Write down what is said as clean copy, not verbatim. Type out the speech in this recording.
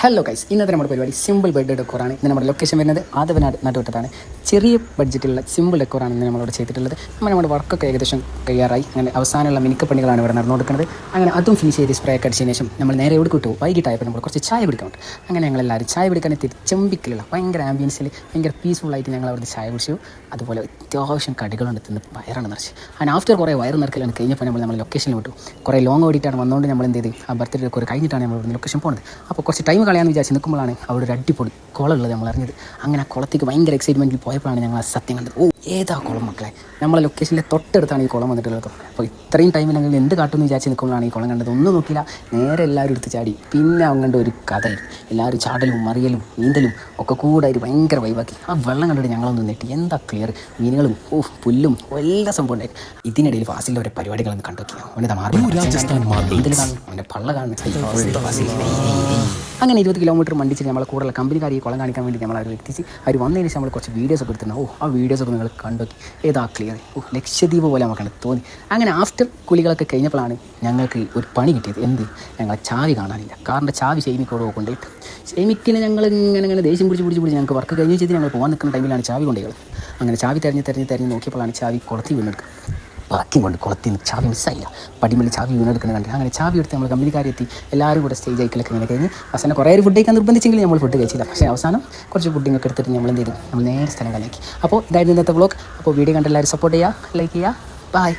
Hello guys, ഇന്നത്തെ നമ്മുടെ പരിപാടി സിമ്പിൾ ബെഡ് ഡെക്കോറാണ്. ഇന്ന് നമ്മുടെ ലൊക്കേഷൻ വരുന്നത് ആദവനാട് നടുവട്ടത്താണ്. ചെറിയ ബഡ്ജറ്റിലുള്ള സിമ്പിൾ ഡെക്കോറാണ് ഇന്ന് നമ്മളിവിടെ ചെയ്തിട്ടുള്ളത്. നമ്മുടെ വർക്കൊക്കെ ഏകദേശം തയ്യാറായി. അങ്ങനെ അവസാനമുള്ള മിനുക്കപ്പണികളാണ് ഇവിടെ നടന്നുകൊടുക്കുന്നത്. അങ്ങനെ അതും ഫിനിഷ് ചെയ്ത് സ്പ്രേ ഒക്കെ അടിച്ചതിന് ശേഷം നമ്മൾ നേരെ എവിടെ കിട്ടും, വൈകിട്ടായപ്പോൾ നമ്മൾ കുറച്ച് ചായ പിടിക്കാനുണ്ട്. അങ്ങനെ ഞങ്ങളെല്ലാവരും ചായ പിടിക്കാൻ എത്തി ചെമ്പിക്കലുള്ള ഭയങ്കര ആംബിയൻസിൽ ഭയങ്കര പീസ്ഫുള്ളായിട്ട് ഞങ്ങൾ അവിടുത്തെ ചായ കുടിച്ചു. അതുപോലെ അത്യാവശ്യം കടികളുണ്ട്, തിന്ന് വയറാണ് നിറച്ച്. അങ്ങനെ ആഫ്റ്റർ കുറേ വയറ് നിറക്കലാണ് കഴിഞ്ഞപ്പോൾ നമ്മൾ ലൊക്കേഷനിൽ വിട്ടു. കുറേ ലോങ് ഓടിയിട്ടാണ് വന്നുകൊണ്ട് നമ്മൾ എന്ത് ചെയ്ത് ആ ബർത്ത്ഡേ ഡെക്കോർ കഴിഞ്ഞിട്ടാണ് നമ്മൾ ഇവിടുന്ന് ലൊക്കേഷൻ പോകുന്നത്. അപ്പോൾ കുറച്ച് ടൈം കളയാമെന്ന് വിചാരിച്ച് നിൽക്കുമ്പോഴാണ് അവിടെ ഒരു അടിപൊളി കുളമുള്ളത് നമ്മൾ അറിഞ്ഞത്. അങ്ങനെ ആ കുളത്തേക്ക് ഭയങ്കര എക്സൈറ്റ്മെൻറ്റിൽ പോയപ്പോഴാണ് ഞങ്ങൾ ആ സത്യം കണ്ടത്. ഏതാ കുളം മക്കളെ, നമ്മളെ ലൊക്കേഷനിലെ തൊട്ടടുത്താണ് ഈ കുളം വന്നിട്ടുള്ളത്. അപ്പോൾ ഇത്രയും ടൈമിൽ ഞങ്ങൾ എന്ത് കാട്ടുമെന്ന് വിചാരിച്ച് നിൽക്കുമ്പോഴാണ് ഈ കുളം കണ്ടത്. ഒന്നും നോക്കിയില്ല, നേരെ എല്ലാവരും എടുത്ത് ചാടി. പിന്നെ അങ്ങോട്ട് ഒരു കഥയിൽ എല്ലാവരും ചാടലും മറിയലും നീന്തലും ഒക്കെ കൂടായിട്ട് ഭയങ്കര വൈബാക്കി. ആ വെള്ളം കണ്ടിട്ട് ഞങ്ങളൊന്നും നെട്ടി. എന്താ ക്ലിയർ, മീനുകളും പുല്ലും എല്ലാ സംഭവം ഉണ്ടായി. ഇതിനിടയിൽ ഫാസിലിൻ്റെ ഒരു പരിപാടികളൊന്ന് കണ്ടു നോക്കിയാൽ അവൻ്റെ നീന്തൽ കാണും, അവൻ്റെ പള്ള കാണും. അങ്ങനെ 20 കിലോമീറ്റർ മണ്ടിച്ചിട്ട് നമ്മളെ കൂടുതൽ കമ്പനിക്കാർ ഈ കുളം കാണിക്കാൻ വേണ്ടി നമ്മൾ അവർ എത്തിച്ച് അവർ വന്നതിന് ശേഷം നമ്മൾ കുറച്ച് വീഡിയോസൊക്കെ എടുത്തിട്ടുണ്ട്. ആ വീഡിയോസൊക്കെ നിങ്ങൾ കണ്ടോക്കി. ഏതാ ക്ലിയർ, ലക്ഷദ്വീപ് പോലെ നമുക്കാണ് തോന്നി. അങ്ങനെ ആഫ്റ്റർ കുളികളൊക്കെ കഴിഞ്ഞപ്പോഴാണ് ഞങ്ങൾക്ക് ഒരു പണി കിട്ടിയത്. എന്ത്, ഞങ്ങളെ ചാവി കാണാനില്ല. കാറിൻ്റെ ചാവി ഷെയ്മിക്കോട് കൊണ്ടുപോയിട്ട് ഷെയ്മിക്കിന് ഞങ്ങൾ ഇങ്ങനെ ദേഷ്യം പിടിച്ച് ഞങ്ങൾക്ക് വർക്ക് കഴിഞ്ഞ് ചെയ്ത് ഞങ്ങൾ പോകാൻ നിൽക്കുന്ന ടൈമിലാണ് ചാവി കൊണ്ടുപോയത്. അങ്ങനെ ചാവി തിരഞ്ഞ് നോക്കിയപ്പോഴാണ് ചാവി കുളത്തിൽ വീണെടുക്കുക. ബാക്കി കൊണ്ട് കുളത്തിൽ നിന്ന് ചാവി മിസ്സായില്ല. പടിമേൽ ചാവി വീണെടുക്കുന്നത് കണ്ടില്ല. അങ്ങനെ ചാവി എടുത്ത് നമ്മൾ കമ്പനിക്കാരെത്തി എല്ലാവരും കൂടെ സ്റ്റേജ് ആയിക്കലൊക്കെ ഇങ്ങനെ കഴിഞ്ഞ് അവസാനം കുറേ ഫുഡ് കഴിക്കാൻ നിർബന്ധിച്ചെങ്കിലും നമ്മൾ ഫുഡ് കഴിച്ചില്ല. പക്ഷേ അവസാനം കുറച്ച് ഫുഡിങ്ങൊക്കെ എടുത്തിട്ട് നമ്മൾ എന്ത് ചെയ്തു, നമ്മൾ നേരെ സ്ഥലങ്ങളിലേക്ക്. അപ്പോൾ ഇതായിരുന്നു ഇന്നത്തെ വ്ളോഗ്. അപ്പോൾ വീഡിയോ കണ്ട് എല്ലാവരും സപ്പോർട്ട് ചെയ്യുക, ലൈക്ക് ചെയ്യുക. ബൈ.